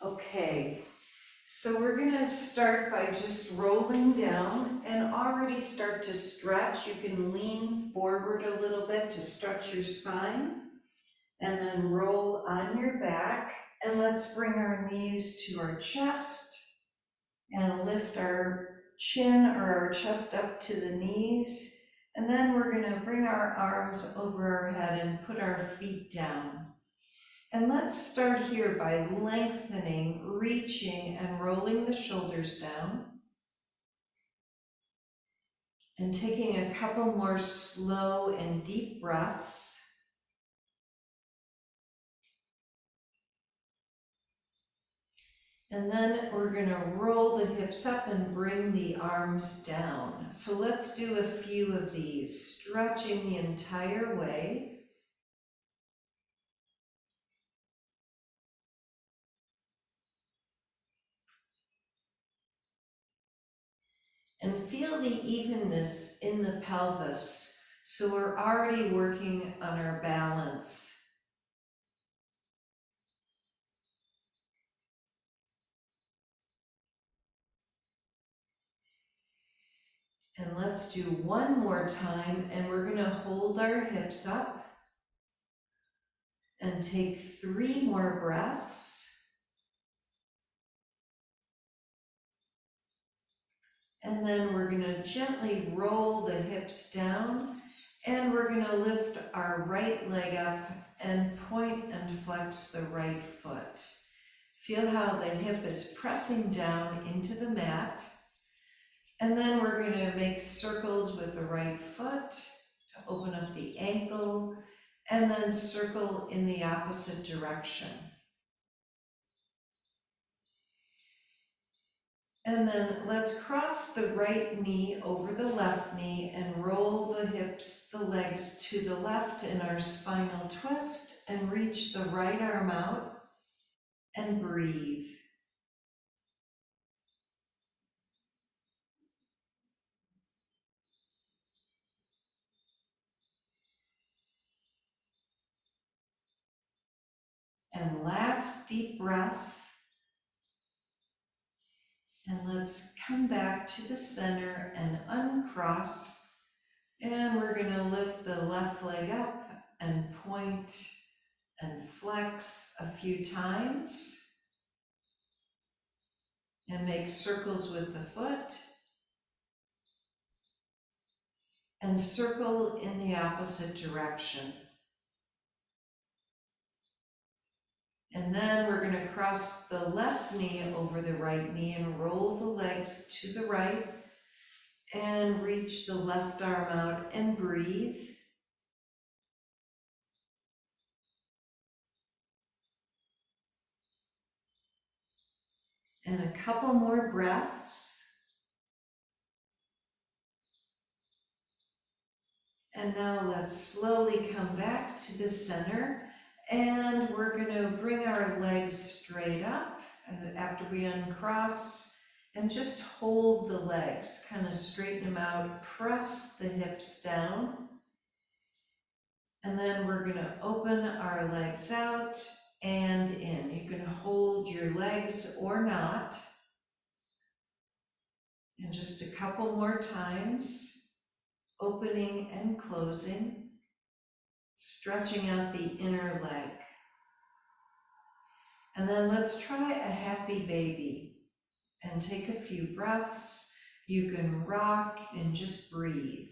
Okay, so we're going to start by just rolling down and already start to stretch. You can lean forward a little bit to stretch your spine and then roll on your back. And let's bring our knees to our chest and lift our chin or our chest up to the knees. And then we're going to bring our arms over our head and put our feet down. And let's start here by lengthening, reaching, and rolling the shoulders down. And taking a couple more slow and deep breaths. And then we're going to roll the hips up and bring the arms down. So let's do a few of these, stretching the entire way. And feel the evenness in the pelvis. So we're already working on our balance. And let's do one more time, and we're going to hold our hips up and take 3 more breaths. And then we're going to gently roll the hips down, and we're going to lift our right leg up and point and flex the right foot. Feel how the hip is pressing down into the mat. And then we're going to make circles with the right foot to open up the ankle, and then circle in the opposite direction. And then let's cross the right knee over the left knee and roll the hips, the legs to the left in our spinal twist, and reach the right arm out and breathe. And last deep breath. And let's come back to the center and uncross. And we're going to lift the left leg up and point and flex a few times. And make circles with the foot. And circle in the opposite direction. And then we're going to cross the left knee over the right knee and roll the legs to the right and reach the left arm out and breathe. And a couple more breaths. And now let's slowly come back to the center, and we're going to bring our legs straight up after we uncross, and just hold the legs, kind of straighten them out, press the hips down, and then we're going to open our legs out and in. You can hold your legs or not, and just a couple more times. Opening and closing, stretching out the inner leg. And then let's try a happy baby and take a few breaths. You can rock and just breathe.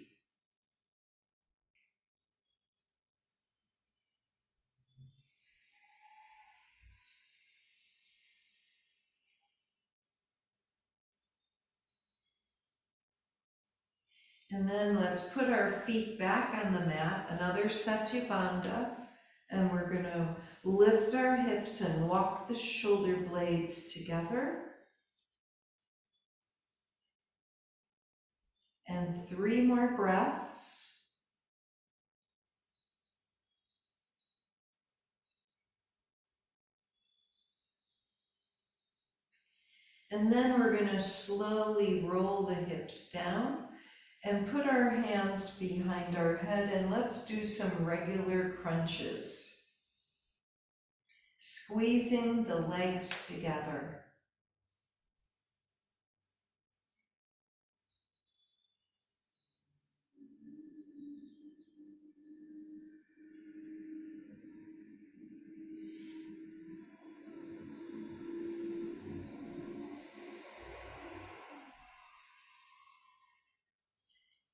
And then let's put our feet back on the mat, another Setu Bandha, and we're going to lift our hips and walk the shoulder blades together. And 3 more breaths. And then we're going to slowly roll the hips down and put our hands behind our head, and let's do some regular crunches. squeezing the legs together.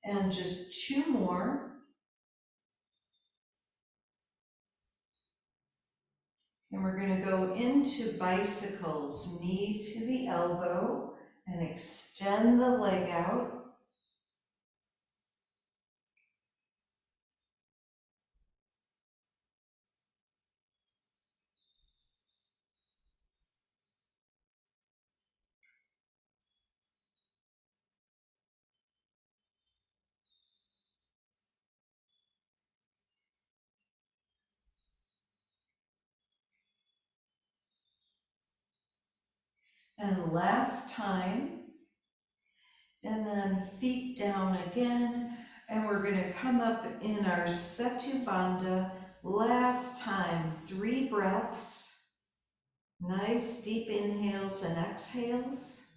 And just two more. And we're going to go into bicycles, knee to the elbow, and extend the leg out. And last time. And then feet down again. And we're going to come up in our Setu Bandha. Last time, 3 breaths. Nice deep inhales and exhales.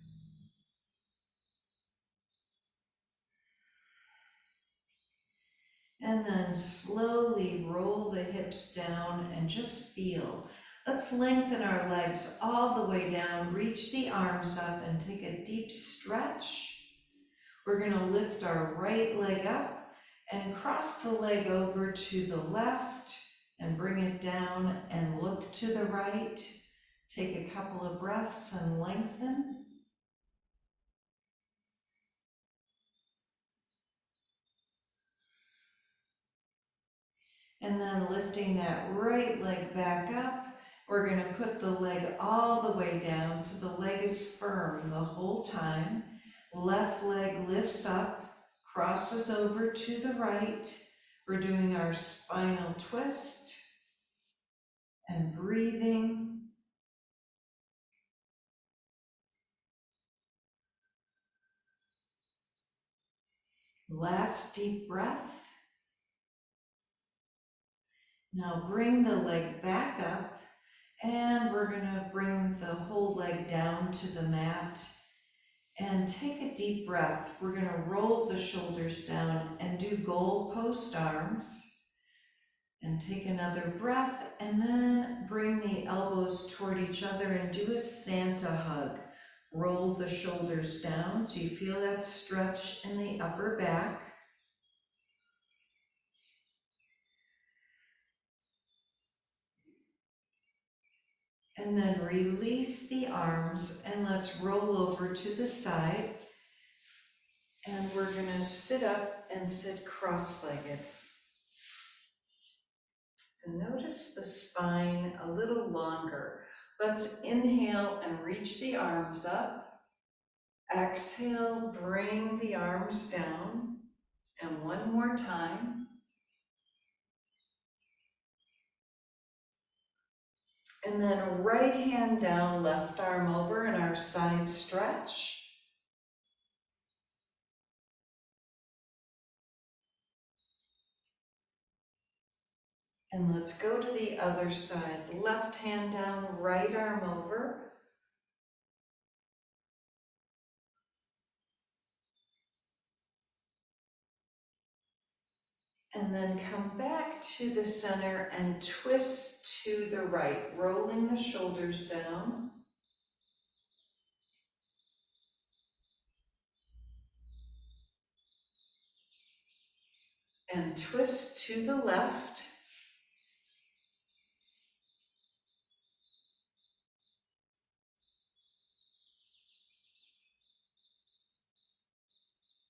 And then slowly roll the hips down and just feel. Let's lengthen our legs all the way down, reach the arms up and take a deep stretch. We're going to lift our right leg up and cross the leg over to the left and bring it down and look to the right. Take a couple of breaths and lengthen. And then lifting that right leg back up, we're going to put the leg all the way down so the leg is firm the whole time. Left leg lifts up, crosses over to the right. We're doing our spinal twist and breathing. Last deep breath. Now bring the leg back up and we're going to bring the whole leg down to the mat and take a deep breath. We're going to roll the shoulders down and do goal post arms and take another breath and then bring the elbows toward each other and do a Santa hug. Roll the shoulders down so you feel that stretch in the upper back. And then release the arms and let's roll over to the side. And we're going to sit up and sit cross-legged. And notice the spine a little longer. Let's inhale and reach the arms up. Exhale, bring the arms down. And one more time. And then right hand down, left arm over in our side stretch. And let's go to the other side. Left hand down, right arm over. And then come back to the center and twist to the right, rolling the shoulders down. And twist to the left.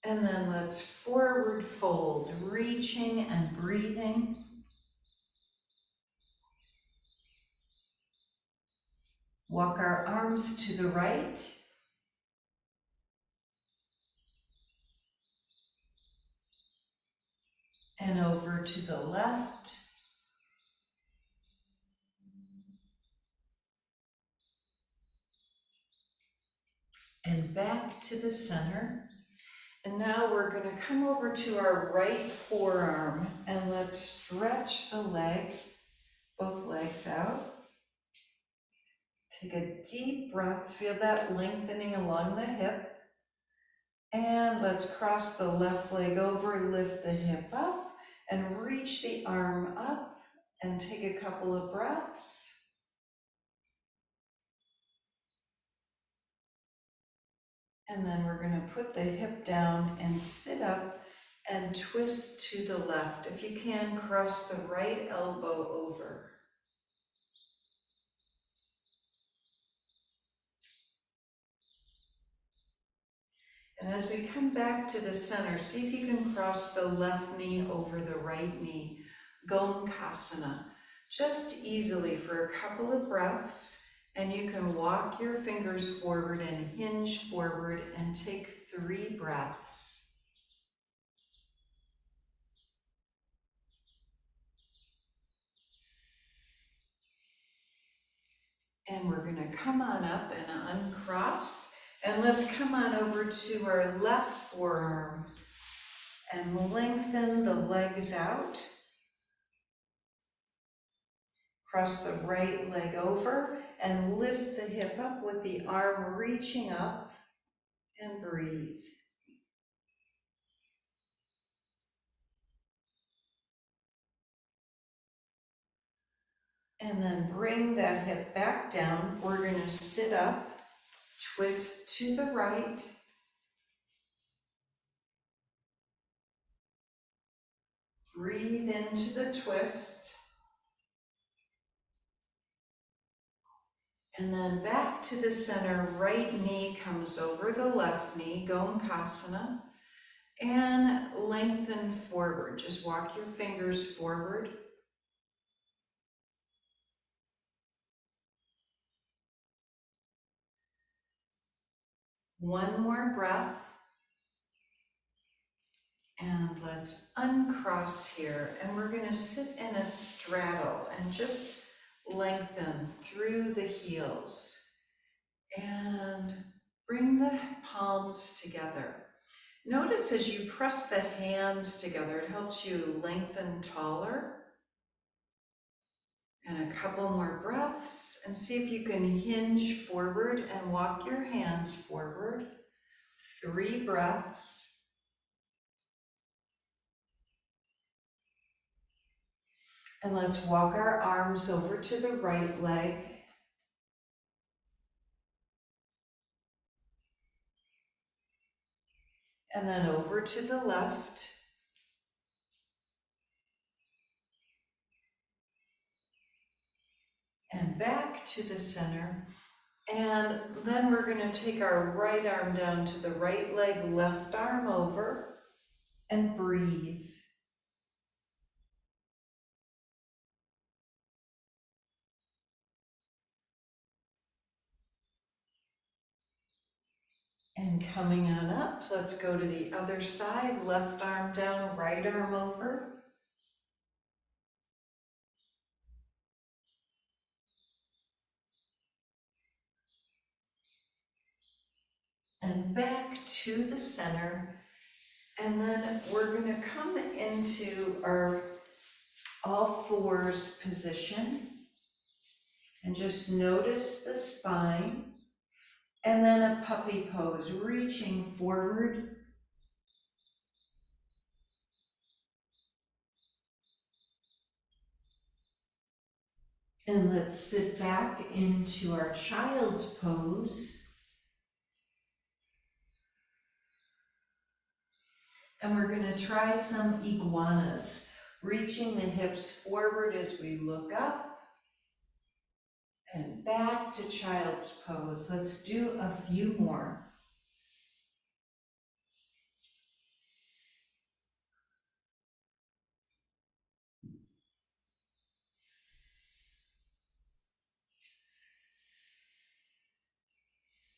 And then let's forward fold, reaching and breathing. Walk our arms to the right. And over to the left. And back to the center. And now we're going to come over to our right forearm and let's stretch the leg, both legs out. Take a deep breath, feel that lengthening along the hip. And let's cross the left leg over, lift the hip up, and reach the arm up, and take a couple of breaths. And then we're going to put the hip down and sit up and twist to the left. If you can, cross the right elbow over. And as we come back to the center, see if you can cross the left knee over the right knee. Gomkasana. Just easily for a couple of breaths. And you can walk your fingers forward and hinge forward and take 3 breaths. And we're going to come on up and uncross. And let's come on over to our left forearm and lengthen the legs out. Cross the right leg over and lift the hip up with the arm reaching up, and breathe. And then bring that hip back down. We're going to sit up, twist to the right. Breathe into the twist. And then back to the center, right knee comes over the left knee, Gomkasana, and lengthen forward. Just walk your fingers forward. One more breath. And let's uncross here. And we're going to sit in a straddle and just lengthen through the heels. And bring the palms together. Notice as you press the hands together, it helps you lengthen taller. And a couple more breaths, and see if you can hinge forward and walk your hands forward. 3 breaths. And let's walk our arms over to the right leg. And then over to the left. And back to the center. And then we're going to take our right arm down to the right leg, left arm over, and breathe. And coming on up, let's go to the other side, left arm down, right arm over. And back to the center. And then we're going to come into our all fours position. And just notice the spine. And then a puppy pose, reaching forward. And let's sit back into our child's pose. And we're going to try some iguanas, reaching the hips forward as we look up and back to child's pose. Let's do a few more.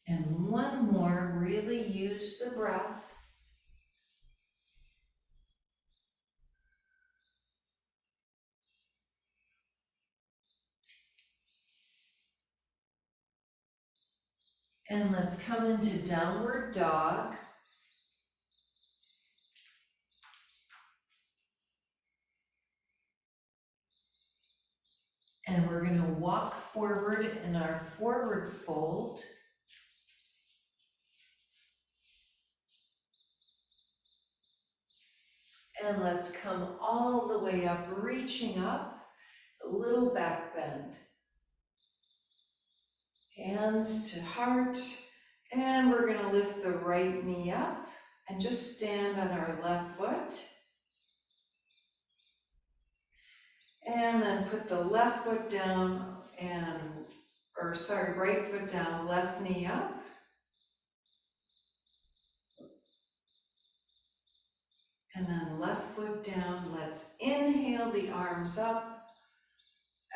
And one more, really use the breath. And let's come into downward dog. And we're going to walk forward in our forward fold. And let's come all the way up, reaching up, a little back bend. Hands to heart, and we're going to lift the right knee up and just stand on our left foot. And then put the left foot down right foot down, left knee up. And then left foot down. Let's inhale the arms up.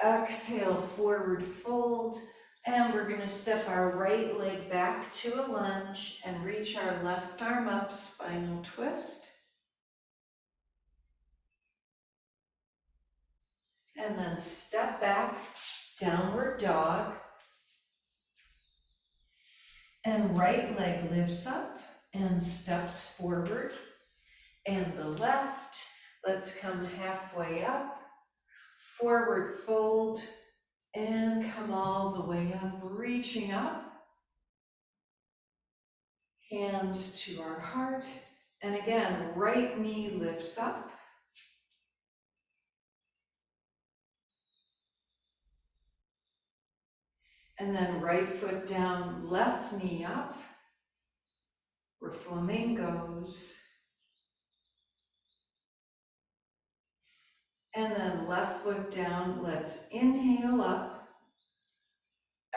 Exhale, forward fold. And we're going to step our right leg back to a lunge and reach our left arm up, spinal twist. And then step back, downward dog. And right leg lifts up and steps forward. And the left, let's come halfway up, forward fold, and come all the way up, reaching up. Hands to our heart. And again, right knee lifts up. And then right foot down, left knee up. We're flamingos. And then left foot down, let's inhale up.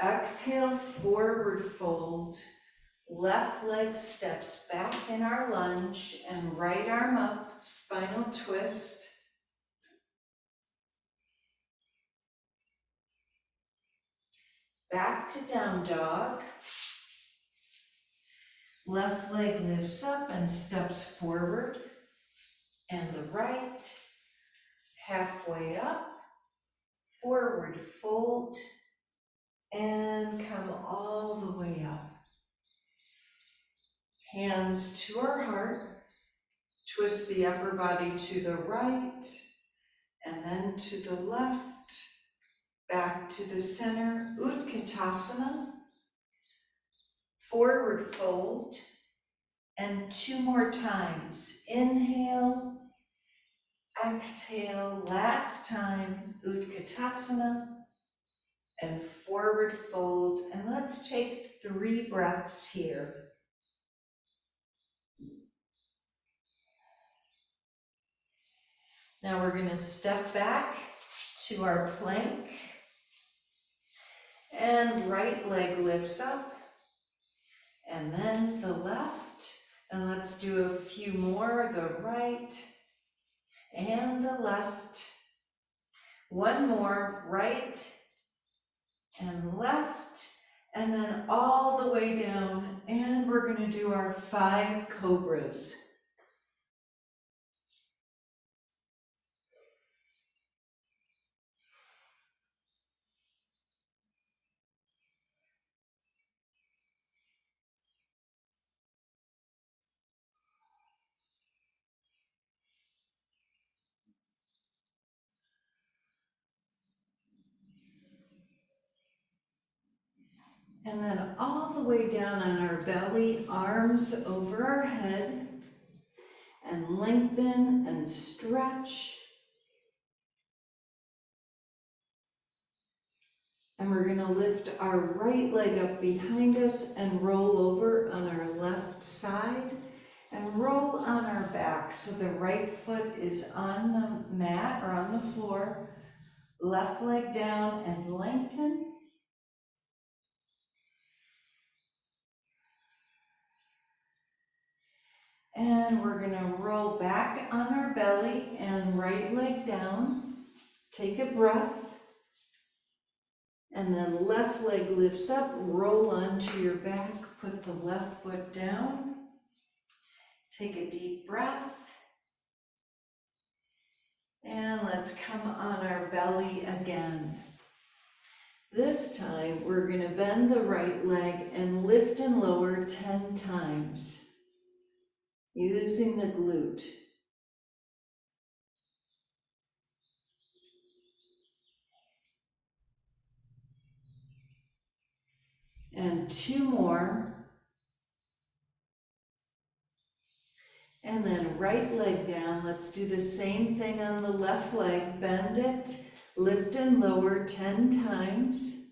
Exhale, forward fold. Left leg steps back in our lunge and right arm up, spinal twist. Back to down dog. Left leg lifts up and steps forward. And the right, halfway up, forward fold, and come all the way up. Hands to our heart, twist the upper body to the right, and then to the left, back to the center, Utkatasana, forward fold, and 2 more times. Inhale, exhale, last time, Utkatasana, and forward fold, and let's take 3 breaths here. Now we're going to step back to our plank, and right leg lifts up, and then the left, and let's do a few more, the right and the left. 1 more, right and left, and then all the way down, and we're going to do our 5 cobras. And then all the way down on our belly, arms over our head, and lengthen and stretch. And we're going to lift our right leg up behind us and roll over on our left side and roll on our back. So the right foot is on the mat or on the floor, left leg down and lengthen. And we're going to roll back on our belly and right leg down. Take a breath. And then left leg lifts up, roll onto your back, put the left foot down. Take a deep breath. And let's come on our belly again. This time we're going to bend the right leg and lift and lower 10 times. Using the glute. And 2 more. And then right leg down. Let's do the same thing on the left leg. Bend it, lift and lower 10 times.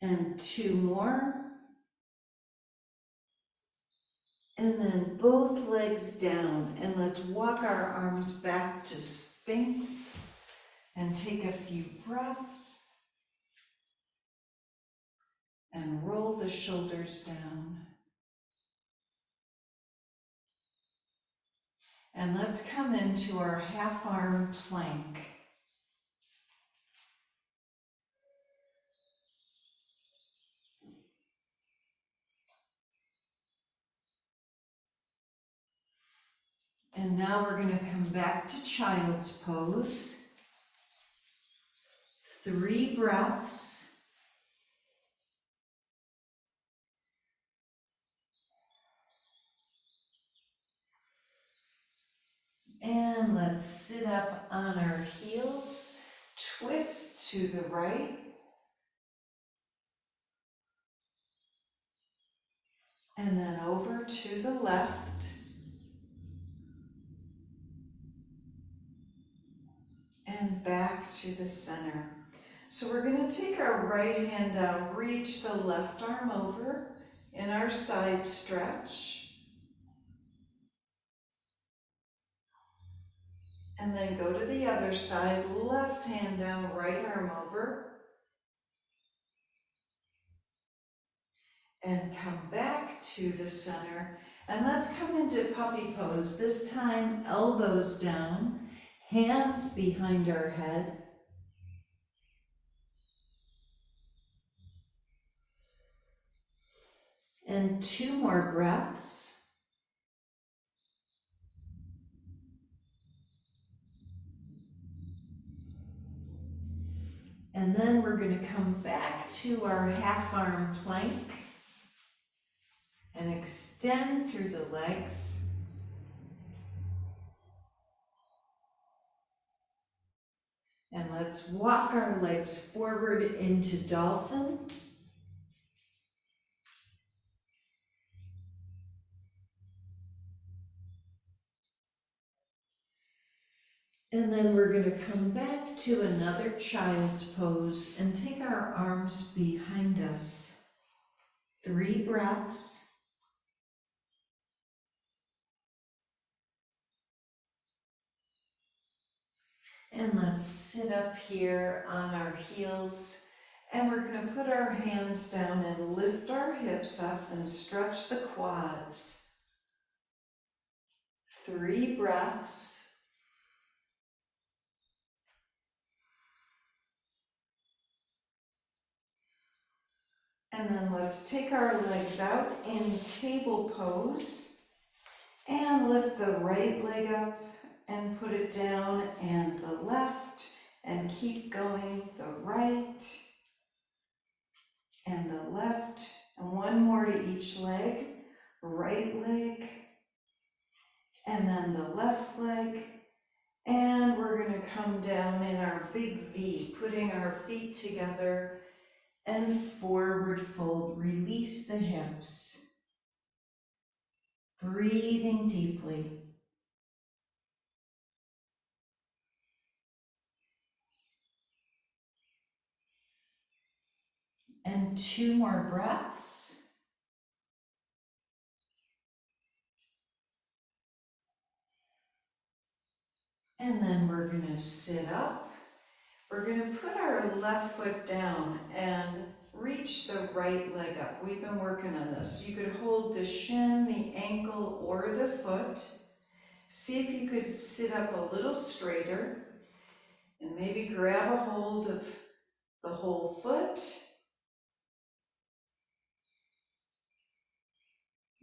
And 2 more. And then both legs down. And let's walk our arms back to sphinx and take a few breaths. And roll the shoulders down. And let's come into our half arm plank. And now we're going to come back to child's pose. 3 breaths. And let's sit up on our heels, twist to the right, and then over to the left, and back to the center. So we're going to take our right hand down, reach the left arm over in our side stretch, and then go to the other side, left hand down, right arm over, and come back to the center. And let's come into puppy pose. This time, elbows down, hands behind our head. And 2 more breaths. And then we're going to come back to our half arm plank and extend through the legs. And let's walk our legs forward into dolphin. And then we're going to come back to another child's pose and take our arms behind us. 3 breaths. And let's sit up here on our heels. And we're going to put our hands down and lift our hips up and stretch the quads. 3 breaths. And then let's take our legs out in table pose and lift the right leg up and put it down, and the left, and keep going, the right and the left, and 1 more to each leg, right leg, and then the left leg, and we're going to come down in our big V, putting our feet together and forward fold, release the hips, breathing deeply. And 2 more breaths. And then we're going to sit up. We're going to put our left foot down and reach the right leg up. We've been working on this. You could hold the shin, the ankle, or the foot. See if you could sit up a little straighter and maybe grab a hold of the whole foot.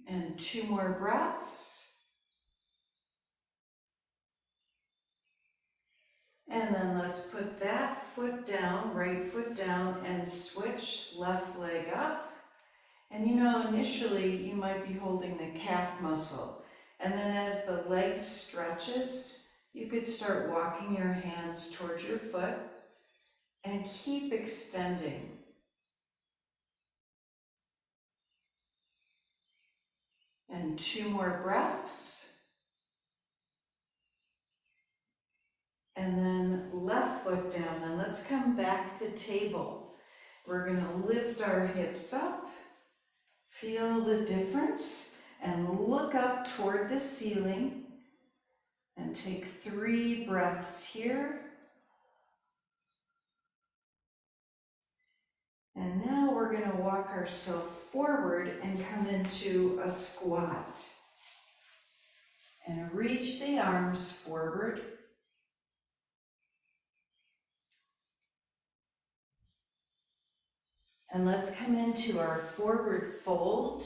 And 2 more breaths. And then let's put that foot down, right foot down, and switch left leg up. And you know, initially you might be holding the calf muscle. And then as the leg stretches, you could start walking your hands towards your foot and keep extending. And 2 more breaths. And then left foot down. And let's come back to table. We're going to lift our hips up. Feel the difference. And look up toward the ceiling. And take 3 breaths here. And now we're going to walk ourselves forward and come into a squat. And reach the arms forward. And let's come into our forward fold.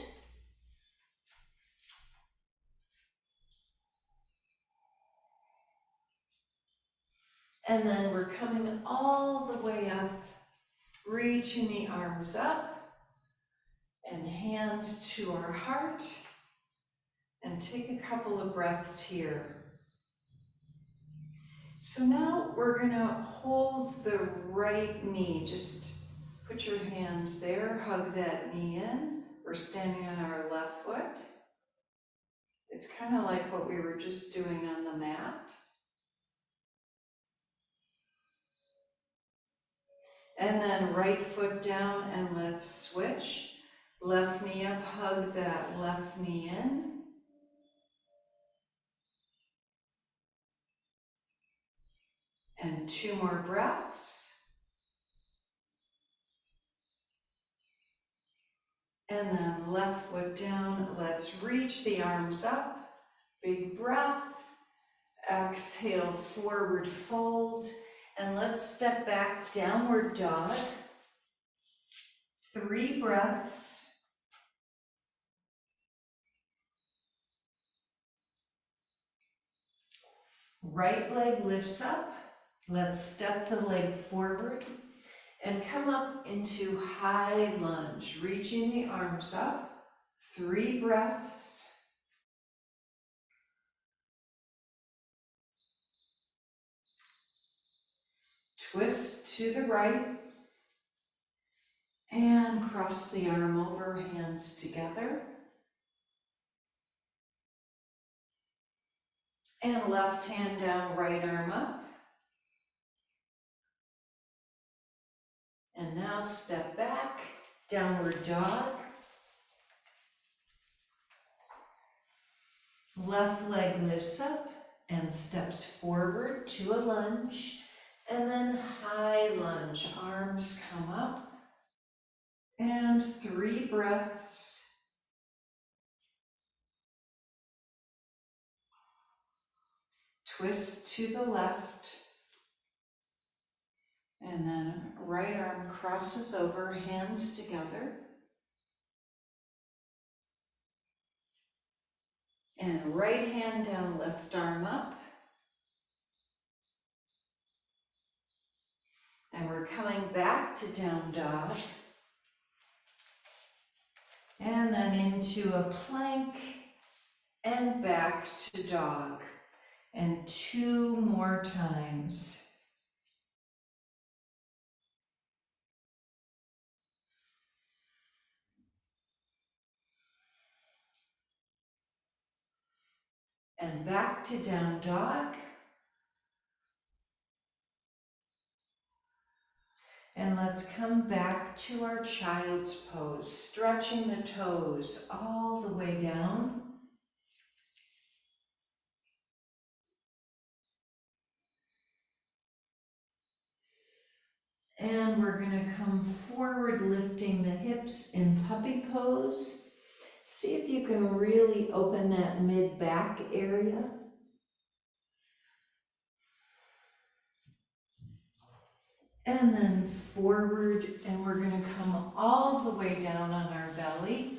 And then we're coming all the way up, reaching the arms up and hands to our heart. And take a couple of breaths here. So now we're going to hold the right knee. Just put your hands there, hug that knee in. We're standing on our left foot. It's kind of like what we were just doing on the mat. And then right foot down and let's switch. Left knee up, hug that left knee in. And 2 more breaths. And then left foot down, let's reach the arms up. Big breath. Exhale, forward fold. And let's step back, downward dog. 3 breaths. Right leg lifts up. Let's step the leg forward and come up into high lunge, reaching the arms up. 3 breaths. Twist to the right and cross the arm over, hands together. And left hand down, right arm up. And now step back, downward dog. Left leg lifts up and steps forward to a lunge. And then high lunge, arms come up. And 3 breaths. Twist to the left. And then right arm crosses over, hands together. And right hand down, left arm up. And we're coming back to down dog. And then into a plank and back to dog. And 2 more times. And back to down dog. And let's come back to our child's pose, stretching the toes all the way down. And we're going to come forward, lifting the hips in puppy pose. See if you can really open that mid-back area. And then forward, and we're going to come all the way down on our belly.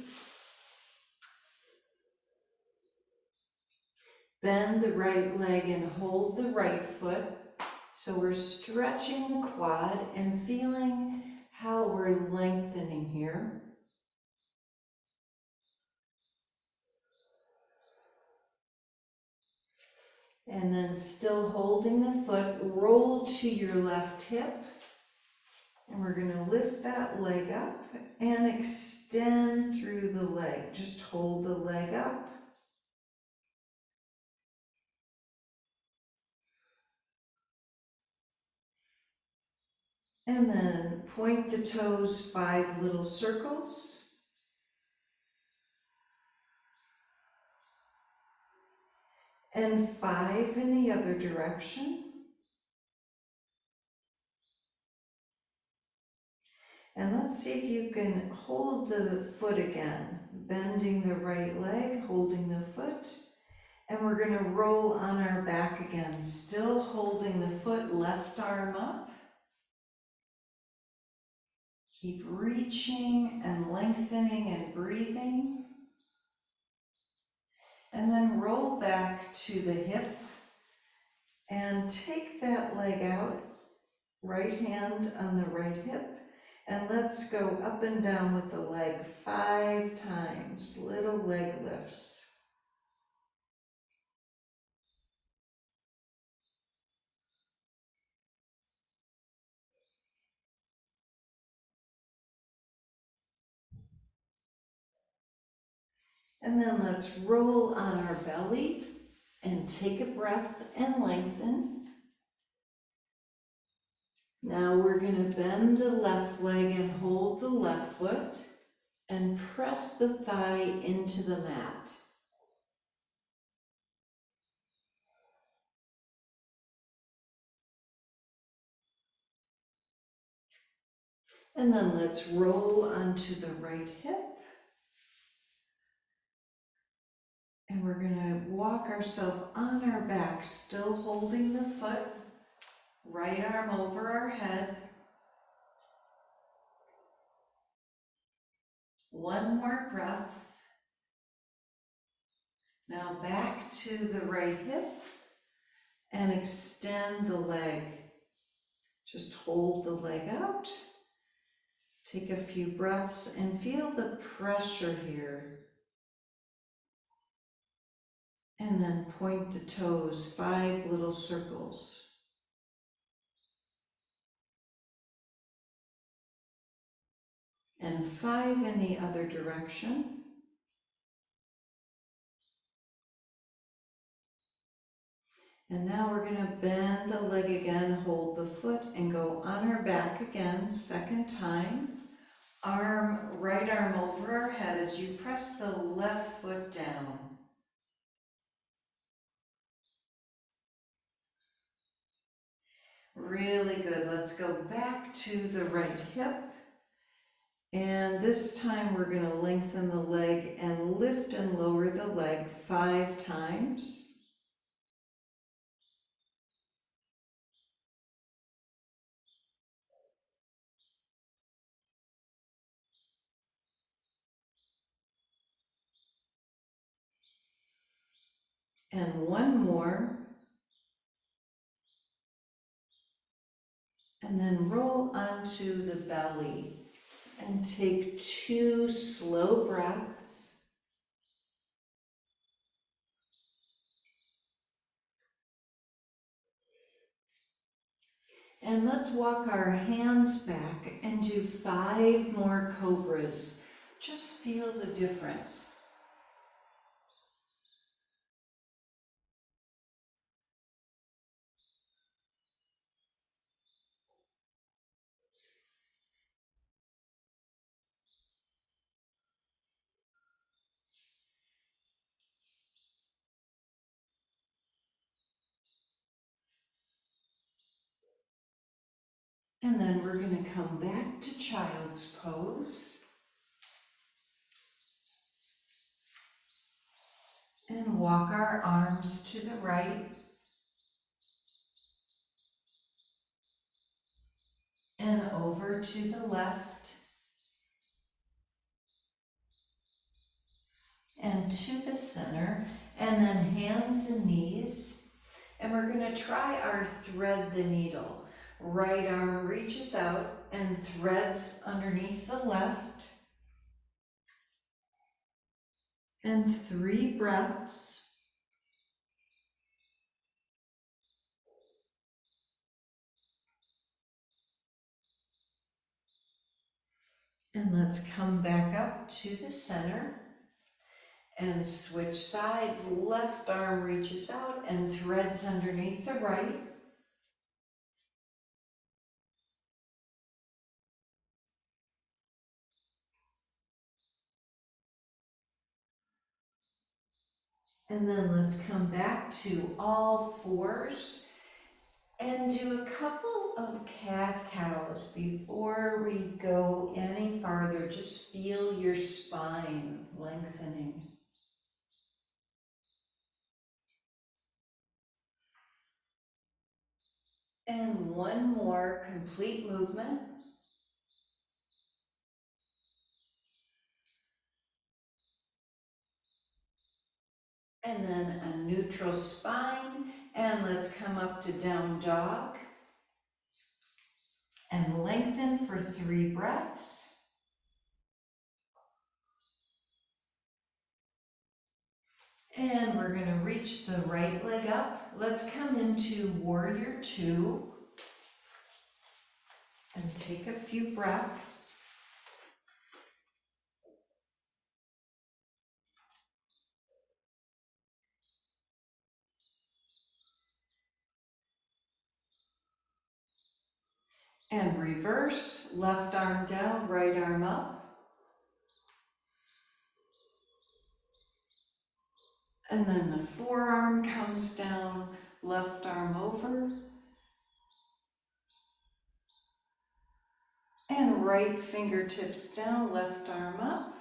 Bend the right leg and hold the right foot. So we're stretching the quad and feeling how we're lengthening here. And then still holding the foot, roll to your left hip. And we're going to lift that leg up and extend through the leg. Just hold the leg up. And then point the toes 5 little circles. And 5 in the other direction. And let's see if you can hold the foot again, bending the right leg, holding the foot. And we're going to roll on our back again, still holding the foot, left arm up. Keep reaching and lengthening and breathing. And then roll back to the hip and take that leg out, right hand on the right hip. And let's go up and down with the leg 5 times, little leg lifts. And then let's roll on our belly and take a breath and lengthen. Now we're going to bend the left leg and hold the left foot and press the thigh into the mat. And then let's roll onto the right hip. And we're going to walk ourselves on our back, still holding the foot, right arm over our head. One more breath. Now back to the right hip and extend the leg. Just hold the leg out. Take a few breaths and feel the pressure here. And then point the toes, 5 little circles. And 5 in the other direction. And now we're going to bend the leg again, hold the foot, and go on our back again, second time. Right arm over our head as you press the left foot down. Really good. Let's go back to the right hip. And this time we're going to lengthen the leg and lift and lower the leg 5 times. And one more. And then roll onto the belly and take 2 slow breaths. And let's walk our hands back and do 5 more cobras. Just feel the difference. And then we're going to come back to child's pose. And walk our arms to the right. And over to the left. And to the center. And then hands and knees. And we're going to try our thread the needle. Right arm reaches out and threads underneath the left. And 3 breaths. And let's come back up to the center and switch sides. Left arm reaches out and threads underneath the right. And then let's come back to all fours and do a couple of cat-cows before we go any farther. Just feel your spine lengthening. And one more complete movement. And then a neutral spine. And let's come up to down dog. And lengthen for 3 breaths. And we're going to reach the right leg up. Let's come into warrior 2. And take a few breaths. And reverse, left arm down, right arm up. And then the forearm comes down, left arm over. And right fingertips down, left arm up.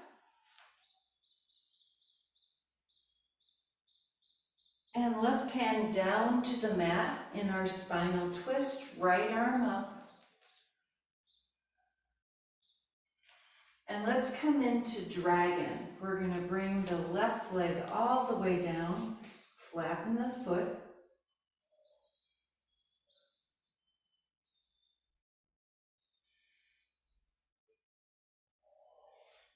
And left hand down to the mat in our spinal twist, right arm up. And let's come into dragon. We're going to bring the left leg all the way down, flatten the foot.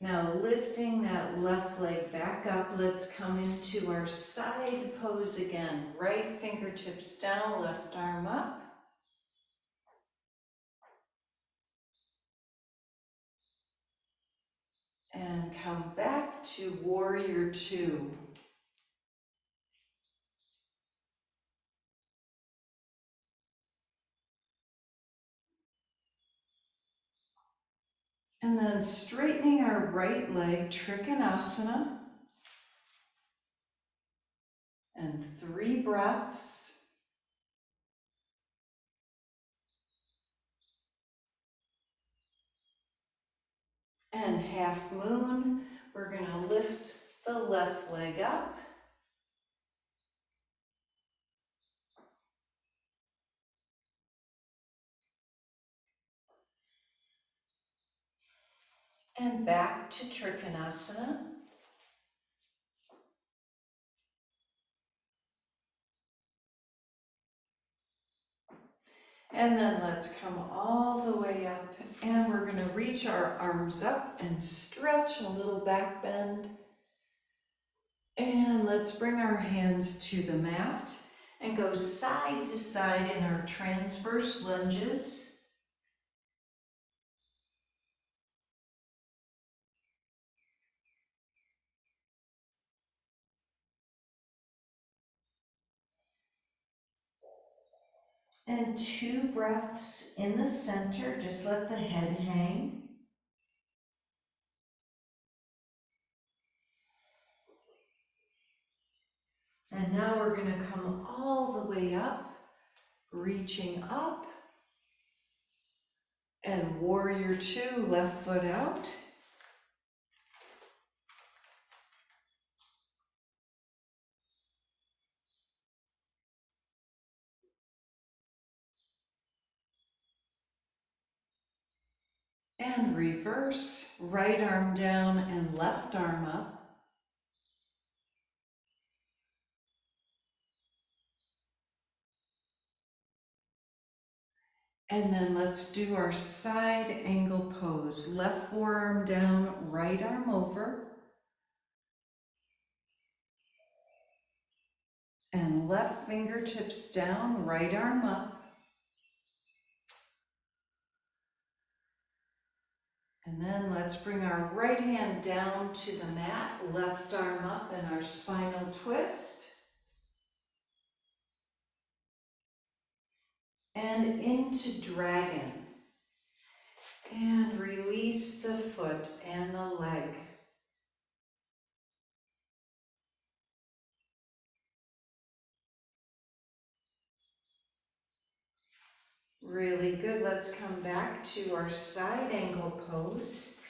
Now lifting that left leg back up, let's come into our side pose again. Right fingertips down, left arm up. And come back to warrior 2. And then straightening our right leg, trikonasana. And 3 breaths. And half moon, we're going to lift the left leg up. And back to trikonasana. And then let's come all the way up, and we're going to reach our arms up and stretch a little back bend. And let's bring our hands to the mat and go side to side in our transverse lunges. And 2 breaths in the center, just let the head hang. And now we're going to come all the way up, reaching up. And warrior 2, left foot out. And reverse, right arm down and left arm up. And then let's do our side angle pose. Left forearm down, right arm over. And left fingertips down, right arm up. And then let's bring our right hand down to the mat, left arm up in our spinal twist. And into dragon. And release the foot and the leg. Really good. Let's come back to our side angle pose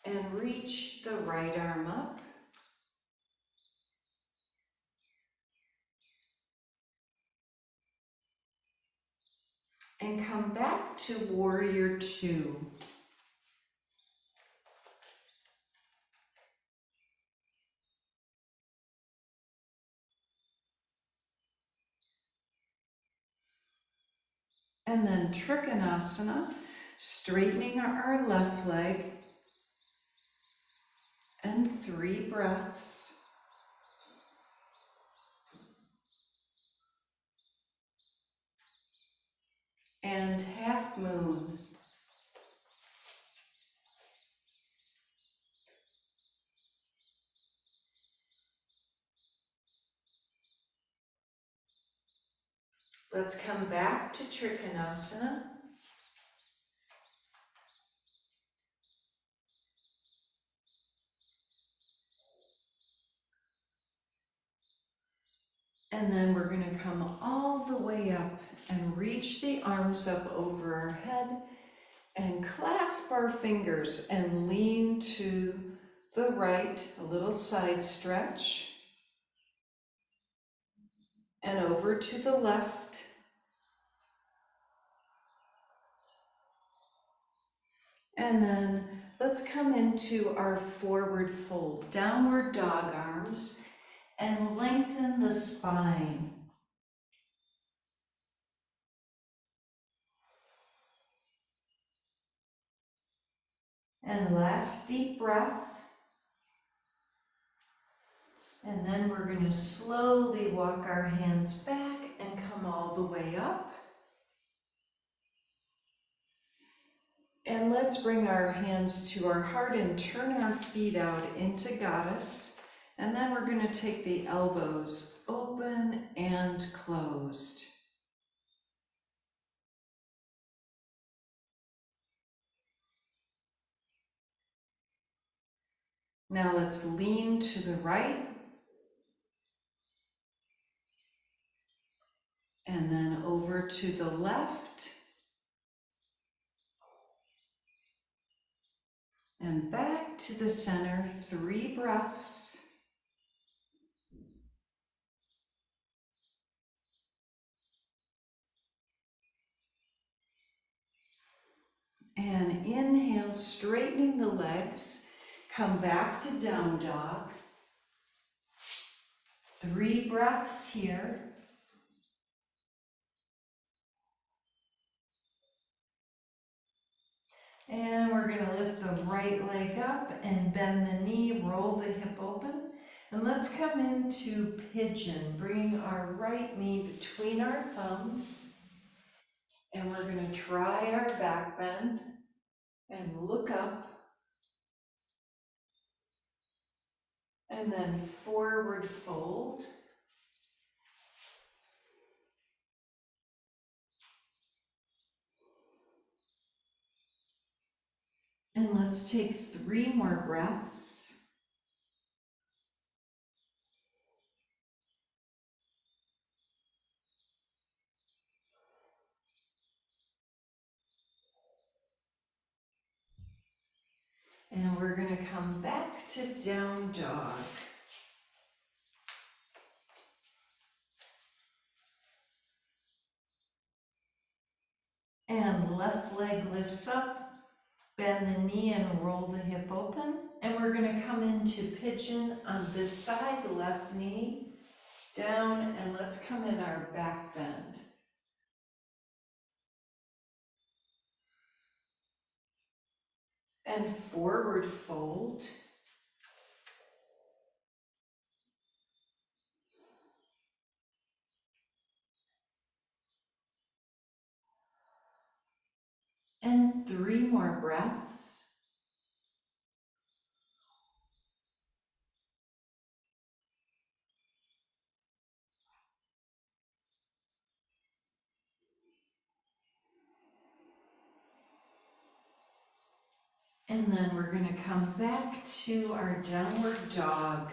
and reach the right arm up. And come back to warrior two. And then Trikonasana, straightening our left leg, and 3 breaths. And half moon. Let's come back to Trikonasana. And then we're going to come all the way up and reach the arms up over our head and clasp our fingers and lean to the right, a little side stretch, and over to the left. And then let's come into our forward fold, downward dog arms, and lengthen the spine. And last deep breath. And then we're going to slowly walk our hands back and come all the way up. And let's bring our hands to our heart and turn our feet out into goddess. And then we're going to take the elbows open and closed. Now let's lean to the right. And then over to the left. And back to the center, 3 breaths. And inhale, straightening the legs. Come back to down dog. 3 breaths here. And we're going to lift the right leg up and bend the knee, roll the hip open. And let's come into pigeon, bringing our right knee between our thumbs. And we're going to try our back bend and look up. And then forward fold. And let's take 3 more breaths. And we're going to come back to down dog. And left leg lifts up, bend the knee and roll the hip open. And we're going to come into pigeon on this side, left knee down, and let's come in our back bend. And forward fold. And 3 more breaths. And then we're going to come back to our downward dog.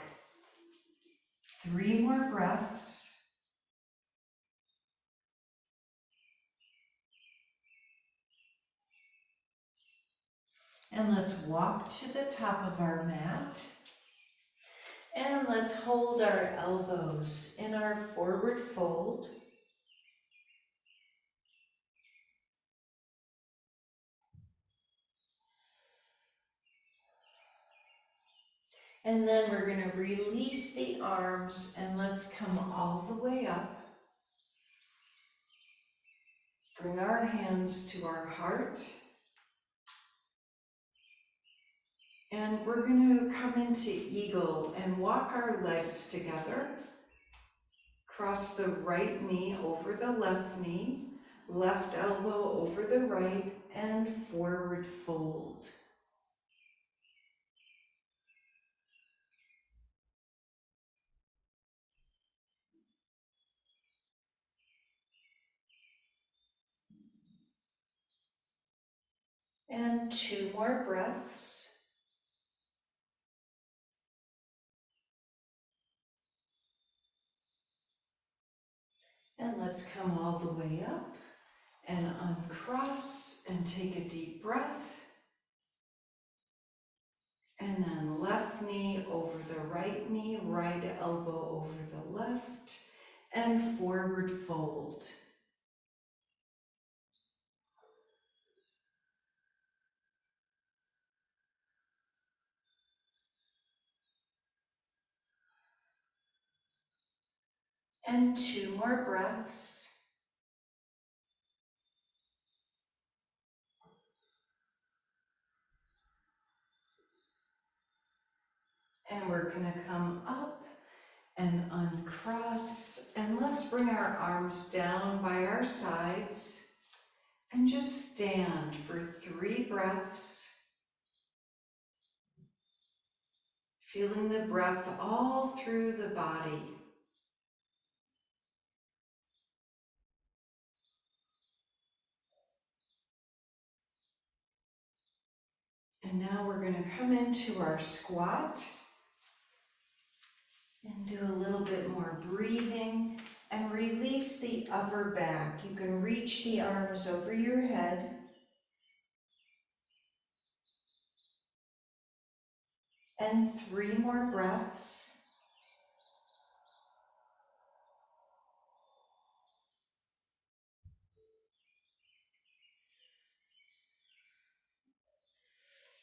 3 more breaths. And let's walk to the top of our mat. And let's hold our elbows in our forward fold. And then we're going to release the arms and let's come all the way up. Bring our hands to our heart. And we're going to come into eagle and walk our legs together. Cross the right knee over the left knee, left elbow over the right, and forward fold. And 2 more breaths. And let's come all the way up and uncross and take a deep breath. And then left knee over the right knee, right elbow over the left, and forward fold. And 2 more breaths. And we're going to come up and uncross. And let's bring our arms down by our sides and just stand for 3 breaths. Feeling the breath all through the body. And now we're going to come into our squat and do a little bit more breathing and release the upper back. You can reach the arms over your head. And 3 more breaths.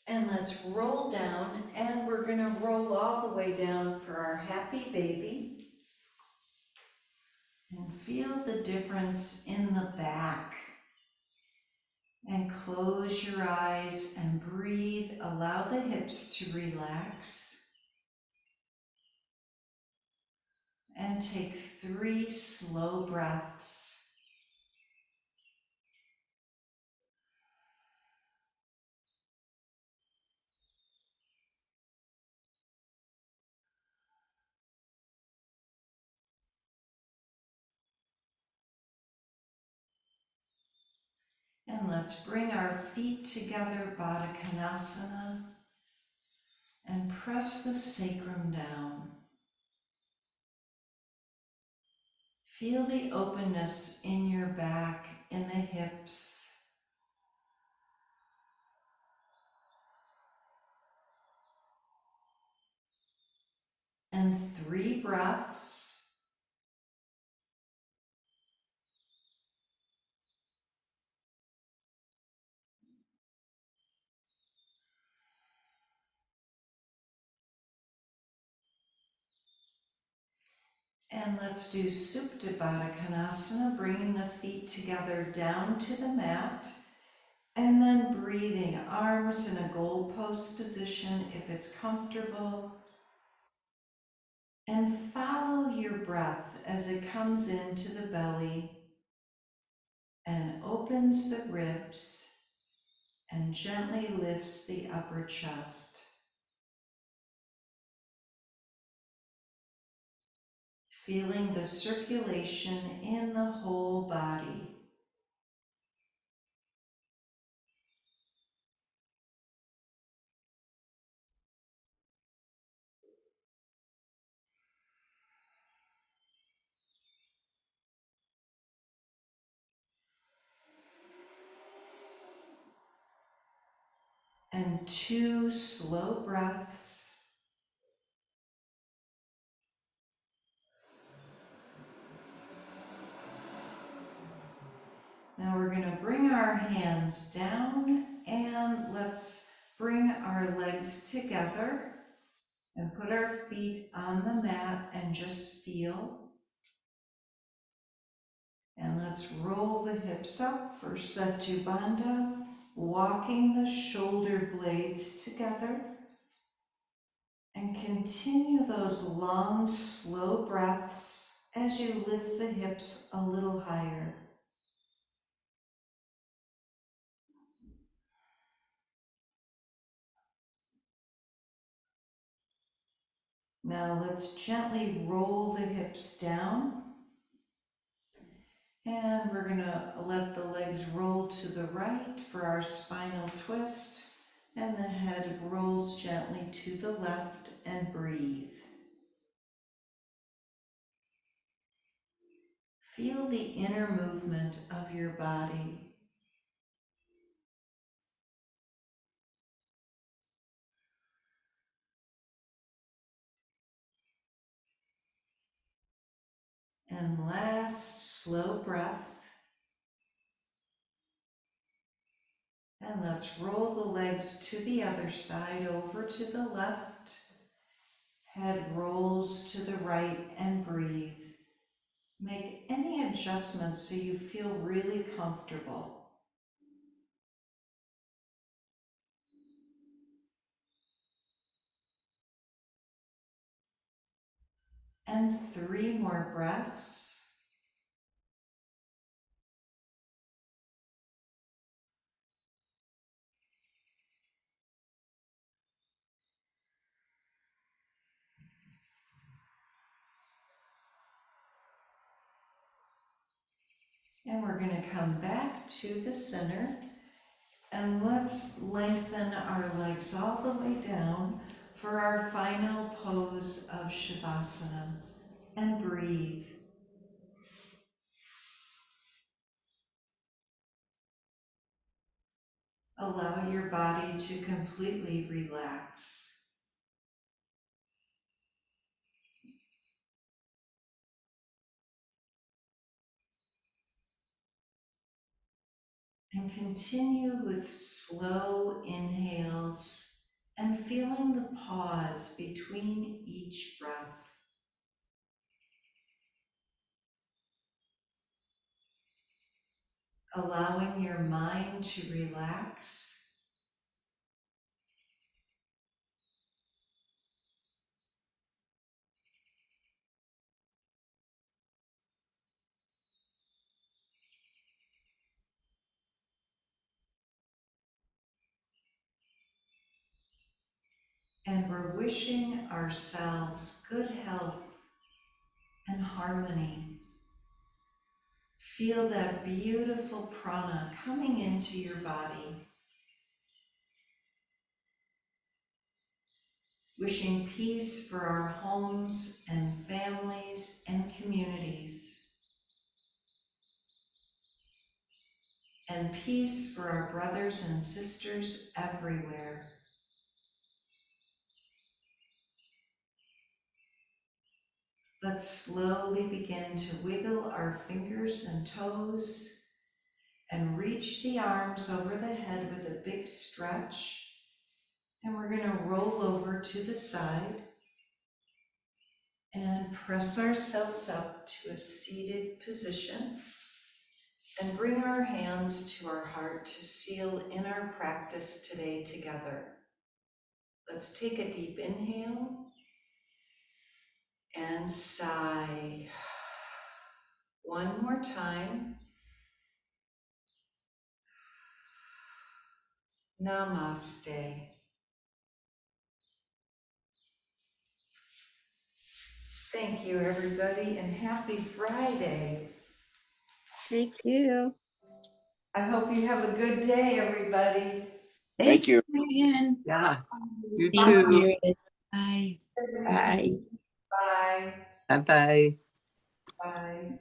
And let's roll down, and we're going to roll all the way down for our happy baby. And feel the difference in the back. And close your eyes and breathe. Allow the hips to relax. And take 3 slow breaths. And let's bring our feet together, Baddha Konasana, and press the sacrum down. Feel the openness in your back, in the hips. And 3 breaths. And let's do Supta Baddha Konasana, bringing the feet together down to the mat. And then breathing, arms in a goalpost position if it's comfortable. And follow your breath as it comes into the belly and opens the ribs and gently lifts the upper chest. Feeling the circulation in the whole body. and 2 slow breaths. Now we're going to bring our hands down and let's bring our legs together and put our feet on the mat and just feel. And let's roll the hips up for Setu Bandha, walking the shoulder blades together. And continue those long, slow breaths as you lift the hips a little higher. Now let's gently roll the hips down. And we're going to let the legs roll to the right for our spinal twist. And the head rolls gently to the left and breathe. Feel the inner movement of your body. And last slow breath. And let's roll the legs to the other side, over to the left. Head rolls to the right and breathe. Make any adjustments so you feel really comfortable. And 3 more breaths. And we're going to come back to the center. And let's lengthen our legs all the way down for our final pose of Shavasana. And breathe. Allow your body to completely relax. And continue with slow inhales and feeling the pause between each breath. Allowing your mind to relax. And we're wishing ourselves good health and harmony. Feel that beautiful prana coming into your body. Wishing peace for our homes and families and communities. And peace for our brothers and sisters everywhere. Let's slowly begin to wiggle our fingers and toes and reach the arms over the head with a big stretch. And we're going to roll over to the side and press ourselves up to a seated position and bring our hands to our heart to seal in our practice today together. Let's take a deep inhale and sigh. One more time. Namaste. Thank you, everybody, and happy Friday. Thank you. I hope you have a good day, everybody. Thank you. Marian. Yeah, you Thanks, too. Marian. Bye. Bye. Bye. Bye-bye. Bye.